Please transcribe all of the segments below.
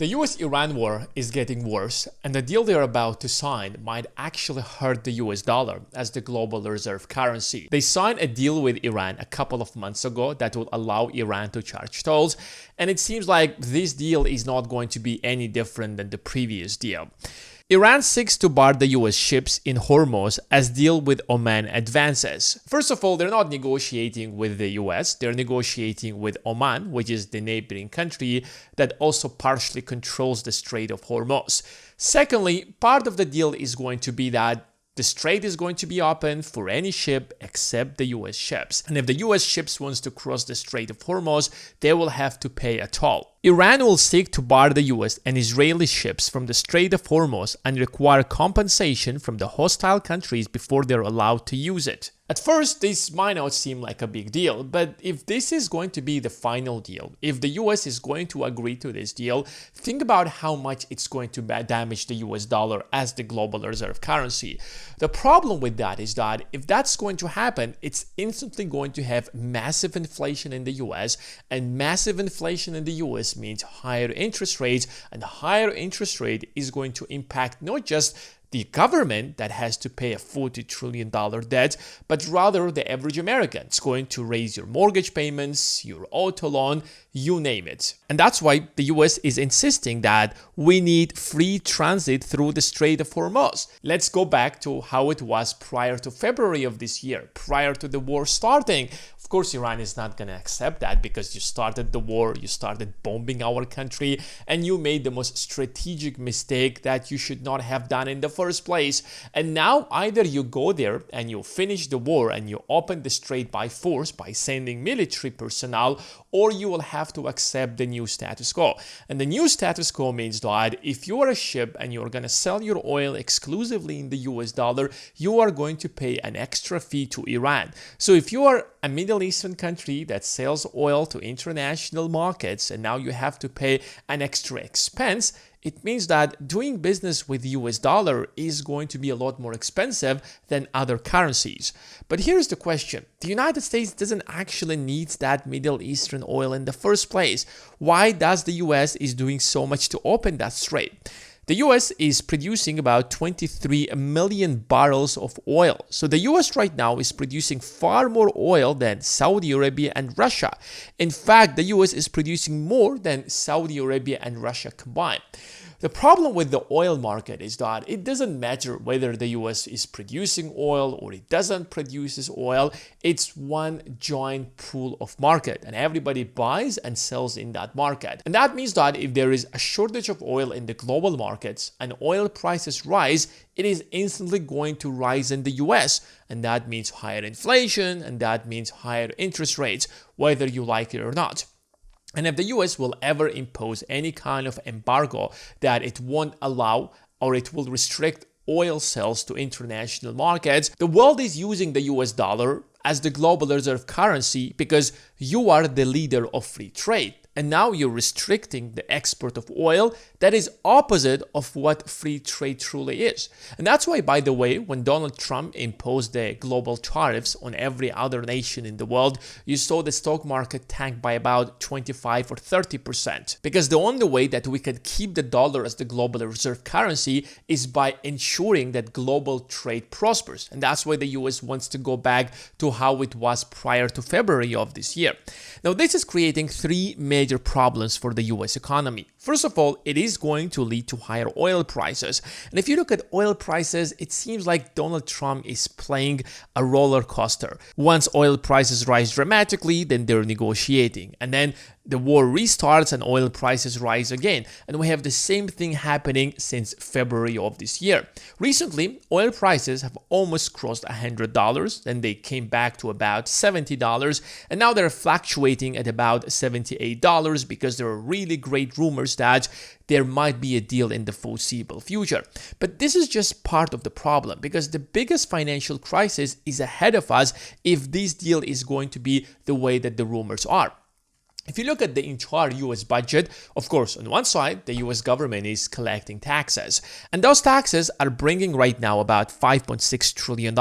The US-Iran war is getting worse, and the deal they're about to sign might actually hurt the US dollar as the global reserve currency. They signed a deal with Iran a couple of months ago that will allow Iran to charge tolls, and it seems like this deal is not going to be any different than the previous deal. Iran seeks to bar the US ships in Hormuz as deal with Oman advances. First of all, they're not negotiating with the US, they're negotiating with Oman, which is the neighboring country that also partially controls the Strait of Hormuz. Secondly, part of the deal is going to be that the strait is going to be open for any ship except the US ships. And if the US ships wants to cross the Strait of Hormuz, they will have to pay a toll. Iran will seek to bar the US and Israeli ships from the Strait of Hormuz and require compensation from the hostile countries before they're allowed to use it. At first, this might not seem like a big deal, but if this is going to be the final deal, if the US is going to agree to this deal, think about how much it's going to damage the US dollar as the global reserve currency. The problem with that is that if that's going to happen, it's instantly going to have massive inflation in the US, and massive inflation in the US means higher interest rates, and higher interest rate is going to impact not just the government that has to pay a $40 trillion debt, but rather the average American. It's going to raise your mortgage payments, your auto loan, you name it. And that's why the US is insisting that we need free transit through the Strait of Hormuz. Let's go back to how it was prior to February of this year, prior to the war starting. Of course, Iran is not going to accept that because you started the war, you started bombing our country, and you made the most strategic mistake that you should not have done in the first place. And now either you go there and you finish the war and you open the strait by force by sending military personnel, or you will have to accept the new status quo. And the new status quo means that if you are a ship and you're going to sell your oil exclusively in the US dollar, you are going to pay an extra fee to Iran. So if you are a Middle Eastern country that sells oil to international markets and now you have to pay an extra expense, it means that doing business with the US dollar is going to be a lot more expensive than other currencies. But here's the question. The United States doesn't actually need that Middle Eastern oil in the first place. Why does the US is doing so much to open that strait? The US is producing about 23 million barrels of oil. So the US right now is producing far more oil than Saudi Arabia and Russia. In fact, the US is producing more than Saudi Arabia and Russia combined. The problem with the oil market is that it doesn't matter whether the US is producing oil or it doesn't produce oil. It's one giant pool of market and everybody buys and sells in that market. And that means that if there is a shortage of oil in the global markets and oil prices rise, it is instantly going to rise in the US. And that means higher inflation and that means higher interest rates, whether you like it or not. And if the US will ever impose any kind of embargo that it won't allow or it will restrict oil sales to international markets, the world is using the US dollar as the global reserve currency because you are the leader of free trade. And now you're restricting the export of oil that is opposite of what free trade truly is. And that's why, by the way, when Donald Trump imposed the global tariffs on every other nation in the world, you saw the stock market tank by about 25 or 30%. Because the only way that we can keep the dollar as the global reserve currency is by ensuring that global trade prospers. And that's why the US wants to go back to how it was prior to February of this year. Now, this is creating three major problems for the US economy. First of all, it is going to lead to higher oil prices. And if you look at oil prices, it seems like Donald Trump is playing a roller coaster. Once oil prices rise dramatically, then they're negotiating. And then the war restarts and oil prices rise again. And we have the same thing happening since February of this year. Recently, oil prices have almost crossed $100, then they came back to about $70, and now they're fluctuating at about $78 because there are really great rumors that there might be a deal in the foreseeable future. But this is just part of the problem because the biggest financial crisis is ahead of us if this deal is going to be the way that the rumors are. If you look at the entire US budget, of course, on one side, the US government is collecting taxes. And those taxes are bringing right now about $5.6 trillion.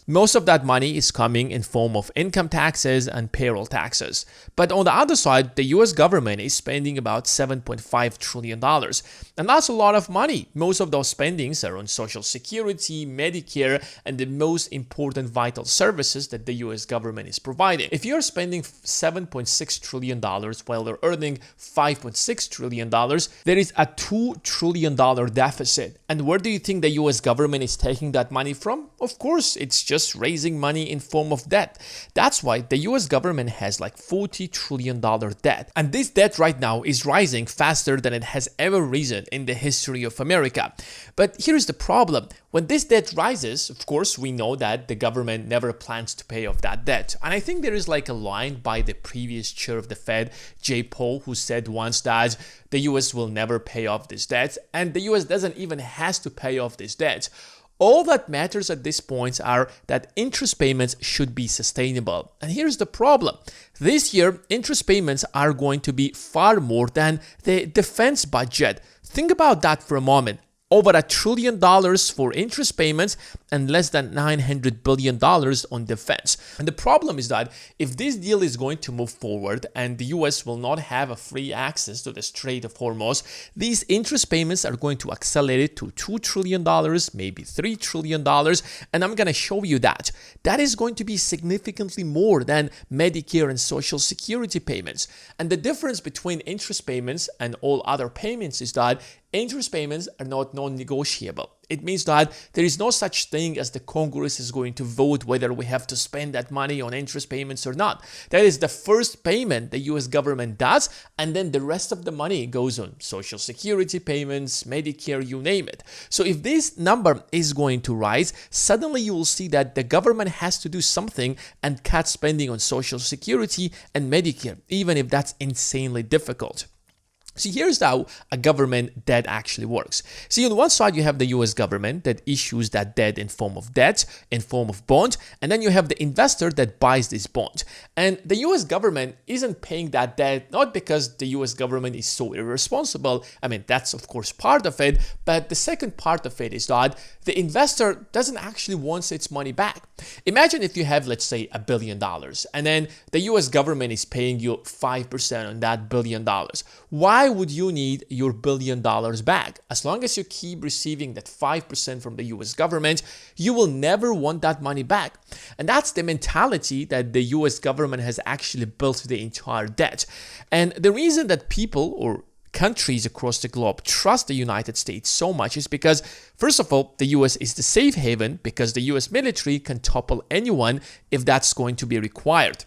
Most of that money is coming in form of income taxes and payroll taxes. But on the other side, the US government is spending about $7.5 trillion. And that's a lot of money. Most of those spendings are on Social Security, Medicare, and the most important vital services that the US government is providing. If you're spending $7.6 trillion while they're earning $5.6 trillion, there is a $2 trillion deficit. And where do you think the US government is taking that money from? Of course, it's just raising money in form of debt. That's why the US government has like $40 trillion debt. And this debt right now is rising faster than it has ever risen in the history of America. But here's the problem. When this debt rises, of course, we know that the government never plans to pay off that debt. And I think there is like a line by the previous chair of the Fed, Jay Powell, who said once that the US will never pay off this debt, and the US doesn't even has to pay off this debt. All that matters at this point are that interest payments should be sustainable. And here's the problem. This year, interest payments are going to be far more than the defense budget. Think about that for a moment. Over $1 trillion for interest payments and less than $900 billion on defense. And the problem is that if this deal is going to move forward and the US will not have a free access to the Strait of Hormuz, these interest payments are going to accelerate to $2 trillion, maybe $3 trillion. And I'm going to show you that. That is going to be significantly more than Medicare and Social Security payments. And the difference between interest payments and all other payments is that interest payments are not non-negotiable. It means that there is no such thing as the Congress is going to vote whether we have to spend that money on interest payments or not. That is the first payment the US government does, and then the rest of the money goes on Social Security payments, Medicare, you name it. So if this number is going to rise, suddenly you will see that the government has to do something and cut spending on Social Security and Medicare, even if that's insanely difficult. See, here's how a government debt actually works. See, on one side, you have the US government that issues that debt in form of debt, in form of bond, and then you have the investor that buys this bond. And the US government isn't paying that debt, not because the US government is so irresponsible. I mean, that's of course part of it, but the second part of it is that the investor doesn't actually want its money back. Imagine if you have, let's say, $1 billion, and then the US government is paying you 5% on that $1 billion. Why would you need your $1 billion back? As long as you keep receiving that 5% from the US government, you will never want that money back. And that's the mentality that the US government has actually built the entire debt. And the reason that people or countries across the globe trust the United States so much is because, first of all, the US is the safe haven because the US military can topple anyone if that's going to be required.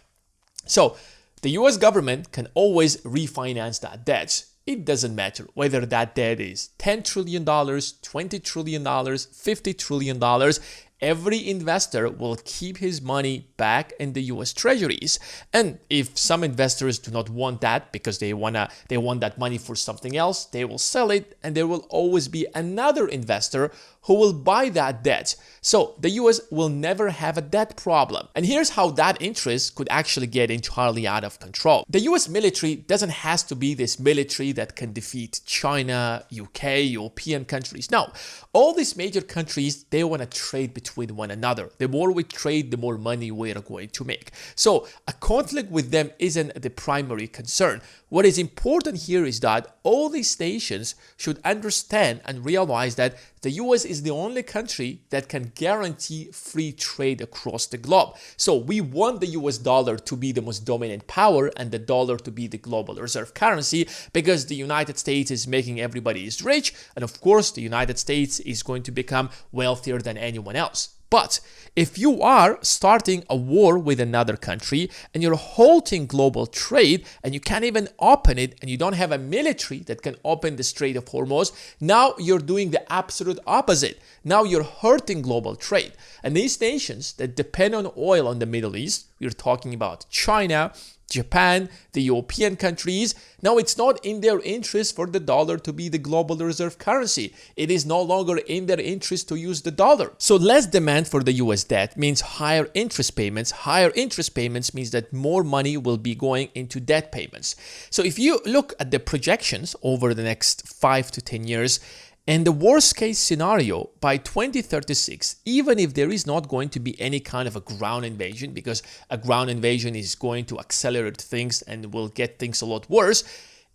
So the US government can always refinance that debt. It doesn't matter whether that debt is $10 trillion, $20 trillion, $50 trillion. Every investor will keep his money back in the US treasuries. And if some investors do not want that because they want that money for something else, they will sell it, and there will always be another investor who will buy that debt. So the US will never have a debt problem. And here's how that interest could actually get entirely out of control. The US military doesn't have to be this military that can defeat China, UK, European countries. No, all these major countries, they want to trade between one another. The more we trade, the more money we are going to make. So a conflict with them isn't the primary concern. What is important here is that all these nations should understand and realize that the US is the only country that can guarantee free trade across the globe. So we want the US dollar to be the most dominant power and the dollar to be the global reserve currency because the United States is making everybody is rich, and of course the United States is going to become wealthier than anyone else. But if you are starting a war with another country and you're halting global trade and you can't even open it and you don't have a military that can open the Strait of Hormuz, now you're doing the absolute opposite. Now you're hurting global trade. And these nations that depend on oil on the Middle East, we're talking about China, Japan, the European countries. Now it's not in their interest for the dollar to be the global reserve currency. It is no longer in their interest to use the dollar. So less demand for the US debt means higher interest payments. Higher interest payments means that more money will be going into debt payments. So if you look at the projections over the next 5 to 10 years, in the worst case scenario, by 2036, even if there is not going to be any kind of a ground invasion, because a ground invasion is going to accelerate things and will get things a lot worse,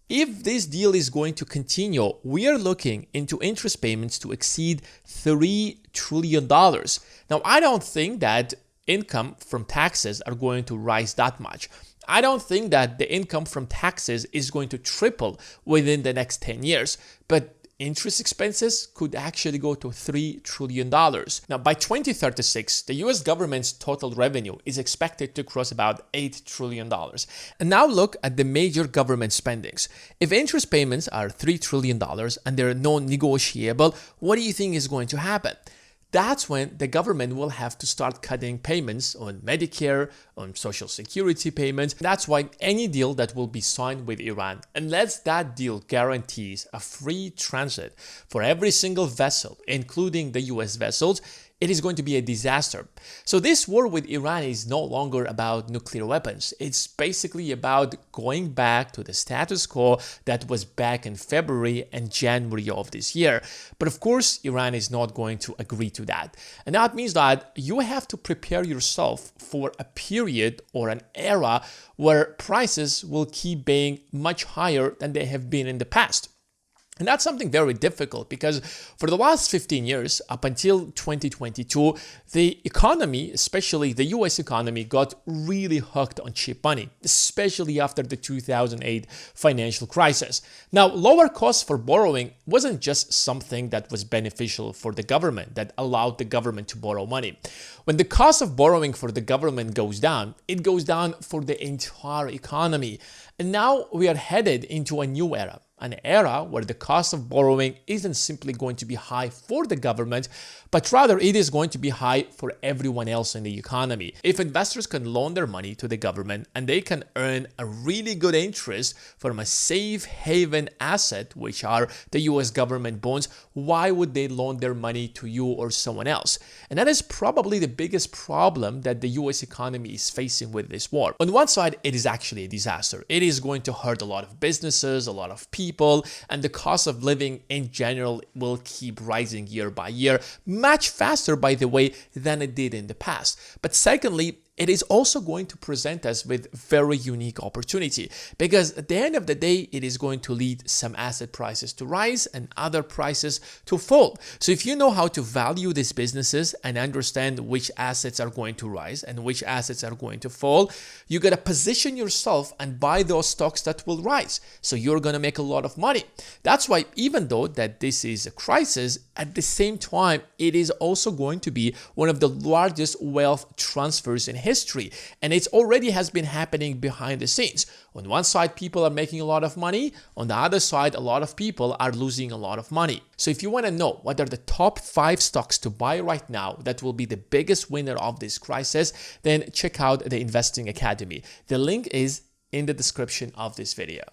if this deal is going to continue, we are looking into interest payments to exceed $3 trillion. Now, I don't think that income from taxes are going to rise that much. I don't think that the income from taxes is going to triple within the next 10 years, but interest expenses could actually go to $3 trillion. Now, by 2036, the US government's total revenue is expected to cross about $8 trillion. And now look at the major government spendings. If interest payments are $3 trillion and they're non-negotiable, what do you think is going to happen? That's when the government will have to start cutting payments on Medicare, on Social Security payments. That's why any deal that will be signed with Iran, unless that deal guarantees a free transit for every single vessel, including the US vessels, it is going to be a disaster. So this war with Iran is no longer about nuclear weapons. It's basically about going back to the status quo that was back in February and January of this year. But of course, Iran is not going to agree to that. And that means that you have to prepare yourself for a period or an era where prices will keep being much higher than they have been in the past. And that's something very difficult because for the last 15 years, up until 2022, the economy, especially the US economy, got really hooked on cheap money, especially after the 2008 financial crisis. Now, lower costs for borrowing wasn't just something that was beneficial for the government, that allowed the government to borrow money. When the cost of borrowing for the government goes down, it goes down for the entire economy. And now we are headed into a new era. An era where the cost of borrowing isn't simply going to be high for the government, but rather it is going to be high for everyone else in the economy. If investors can loan their money to the government and they can earn a really good interest from a safe haven asset, which are the US government bonds, why would they loan their money to you or someone else? And that is probably the biggest problem that the US economy is facing with this war. On one side, it is actually a disaster. It is going to hurt a lot of businesses, a lot of people, and the cost of living in general will keep rising year by year, much faster, by the way, than it did in the past. But secondly, it is also going to present us with very unique opportunity because at the end of the day, it is going to lead some asset prices to rise and other prices to fall. So if you know how to value these businesses and understand which assets are going to rise and which assets are going to fall, you got to position yourself and buy those stocks that will rise. So you're going to make a lot of money. That's why even though that this is a crisis, at the same time, it is also going to be one of the largest wealth transfers in history, and it already has been happening behind the scenes. On one side, people are making a lot of money. On the other side, a lot of people are losing a lot of money. So if you want to know what are the top 5 stocks to buy right now that will be the biggest winner of this crisis, then check out the Investing Academy. The link is in the description of this video.